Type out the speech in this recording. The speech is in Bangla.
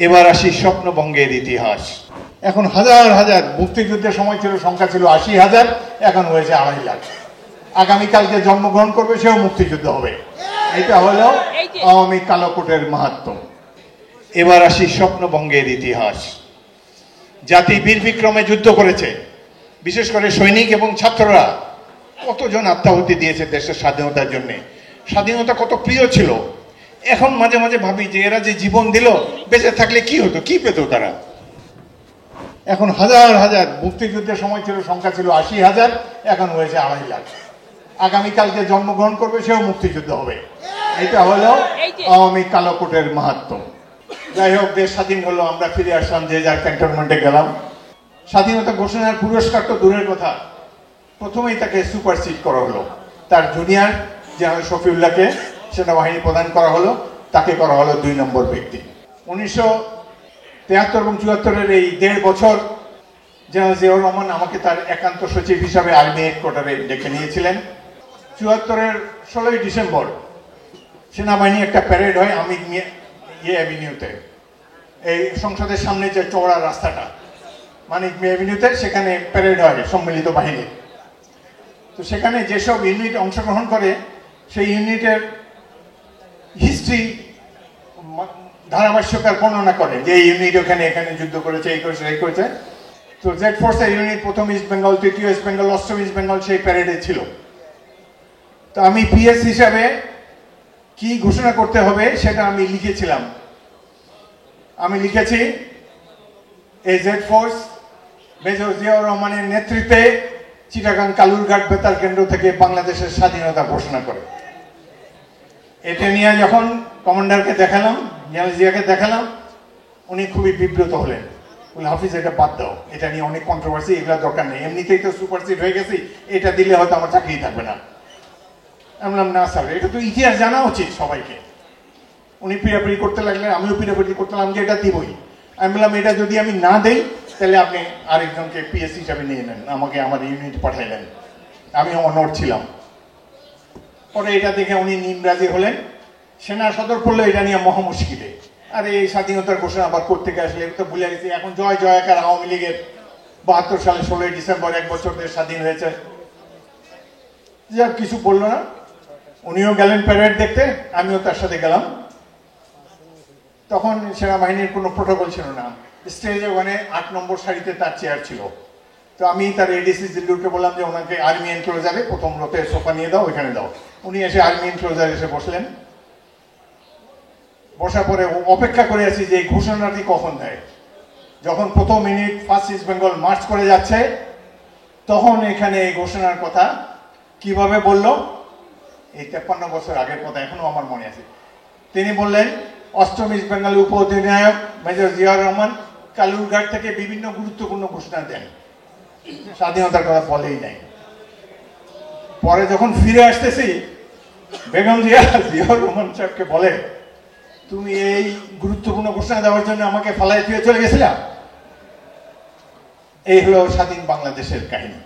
এবার আসি স্বপ্নবঙ্গের ইতিহাস। এখন হাজার হাজার, মুক্তিযুদ্ধের সময় ছিল সংখ্যা ছিল 80,000, এখন হয়েছে 2.5 লাখ। আগামীকালকে জন্মগ্রহণ করবে, সেও মুক্তিযুদ্ধ হবে। এটা হলো আওয়ামী কালোকোটের মাহাত্ম্য। এবার আসি স্বপ্নবঙ্গের ইতিহাস। জাতি বীর বিক্রমে যুদ্ধ করেছে, বিশেষ করে সৈনিক এবং ছাত্ররা কতজন আত্মাহুতি দিয়েছে দেশের স্বাধীনতার জন্য। স্বাধীনতা কত প্রিয় ছিল। এখন মাঝে মাঝে ভাবি যে এরা যে জীবন দিল, বেঁচে থাকলে কি হতো, কি পেত তারা। এখন হাজার হাজার, মুক্তিযুদ্ধের সময় ছিল সংখ্যা ছিল 80,000, এখন হয়েছে 2.5 লাখ। আগামীকালকে জন্মগ্রহণ করবে, সেও মুক্তিযুদ্ধ হবে। এটা হলো আওয়ামী কালোকোটের মাহাত্ম্য। যাই হোক, দেশ স্বাধীন হলো, আমরা ফিরে আসলাম, যে যার ক্যান্টনমেন্টে গেলাম। স্বাধীনতা ঘোষণার পুরস্কার তো দূরের কথা, প্রথমেই তাকে সুপারসিড করা হলো। তার জুনিয়র জেনারেল শফিউল্লাহকে সেনাবাহিনী প্রদান করা হলো, তাকে করা হলো 2 নম্বর ব্যক্তি। 1973 এবং 74-এর এই 1.5 বছর জেনারেল জিয়াউর রহমান আমাকে তার একান্ত সচিব হিসাবে আর্মি হেডকোয়ার্টারে ডেকে নিয়েছিলেন। 74-এর 16ই ডিসেম্বর সেনাবাহিনী একটা প্যারেড হয় আমির অ্যাভিনিউতে, এই সংসদের সামনে যে চওড়া রাস্তাটা মানিক মিয়া অ্যাভিনিউতে, সেখানে প্যারেড হয় সম্মিলিত বাহিনী। তো সেখানে যেসব ইউনিট অংশগ্রহণ করে, সেই ইউনিটের হিস্ট্রি ধারাভাষ্যকার বর্ণনা করে যে এই ইউনিট ওখানে এখানে যুদ্ধ করেছে, এই করেছে, এই করেছে। তো জেড ফোর্সের ইউনিট প্রথম ইস্ট বেঙ্গল, তৃতীয় ইস্ট বেঙ্গল, অষ্টম ইস্ট বেঙ্গল সেই প্যারেডে ছিল। তো আমি পিএস হিসাবে কি ঘোষণা করতে হবে সেটা আমি লিখেছিলাম। আমি লিখেছি, এই জেড ফোর্স মেজর জিয়াউর রহমানের নেতৃত্বে চিটাগাং কালুরঘাট বেতার কেন্দ্র থেকে বাংলাদেশের স্বাধীনতা ঘোষণা করে। এটা নিয়ে যখন কমান্ডারকে দেখালাম, জেনারেল জিয়াকে দেখালাম, উনি খুবই বিব্রত হলেন। বলে, হাফিজ এটা বাদ দাও, এটা নিয়ে অনেক কন্ট্রোভার্সি, এগুলো দরকার নেই, এমনিতেই তো সুপারসিড হয়ে গেছি, এটা দিলে হয়তো আমার চাকরি থাকবে না। আমি বললাম, না স্যার, এটা তো ইতিহাস জানা উচিত সবাইকে। উনি পিড়াপিড়ি করতে লাগলেন, আমিও পিড়াপিড়ি করতে লাগলাম যে এটা দিবই। আমি বললাম, এটা যদি আমি না দেই তাহলে আপনি আরেকজনকে পিএস হিসাবে নিয়ে নেন, আমাকে আমার ইউনিট পাঠাইলেন। আমি অনড় ছিলাম। পরে এটা দেখে উনি নিমরাজি হলেন। সেনা সদর পড়লো এটা নিয়ে মহা মুশকিলে। আর এই স্বাধীনতার ঘোষণা আবার করতে আসলে তো ভুলে গেছি। এখন জয় জয়কার আওয়ামী লীগের, 72 সালে 16ই ডিসেম্বর 1 বছর দেশ স্বাধীন হয়েছে। যার কিছু বললো না। উনিও গেলেন প্যারেড দেখতে, আমিও তার সাথে গেলাম। তখন সেনাবাহিনীর কোনো প্রোটোকল ছিল না। স্টেজে ওখানে 8 নম্বর সারিতে তার চেয়ার ছিল। তো আমি তার এডিসি জিল্লুরকে বললাম যে ওনাকে আর্মি এনক্লোজারে প্রথম রোতে সোফা নিয়ে দাও, ওইখানে দাও। উনি এসে আর্মি এনক্লোজারে এসে বসলেন। বসার পরে অপেক্ষা করে আছি যে এই ঘোষণাটি কখন দেয়। যখন প্রথম unit first east Bengal March করে যাচ্ছে, তখন এখানে এই ঘোষণার কথা কিভাবে বলল, এই 53 বছর আগের কথা এখনো আমার মনে আছে। তিনি বললেন, অষ্টম ইস্ট বেঙ্গল উপ অধিনায়ক মেজর জিয়াউর রহমান কালুরঘাট থেকে বিভিন্ন গুরুত্বপূর্ণ ঘোষণা দেন, স্বাধীনতার কথা বলেই নাই। পরে যখন ফিরে আসতেছি, বেগম জিয়াউর রহমান সাহেবকে বলে, তুমি এই গুরুত্বপূর্ণ ঘোষণা দেওয়ার জন্য আমাকে ফালায় ফিরে চলে গেছিলা। এই হলো স্বাধীন বাংলাদেশের কাহিনী।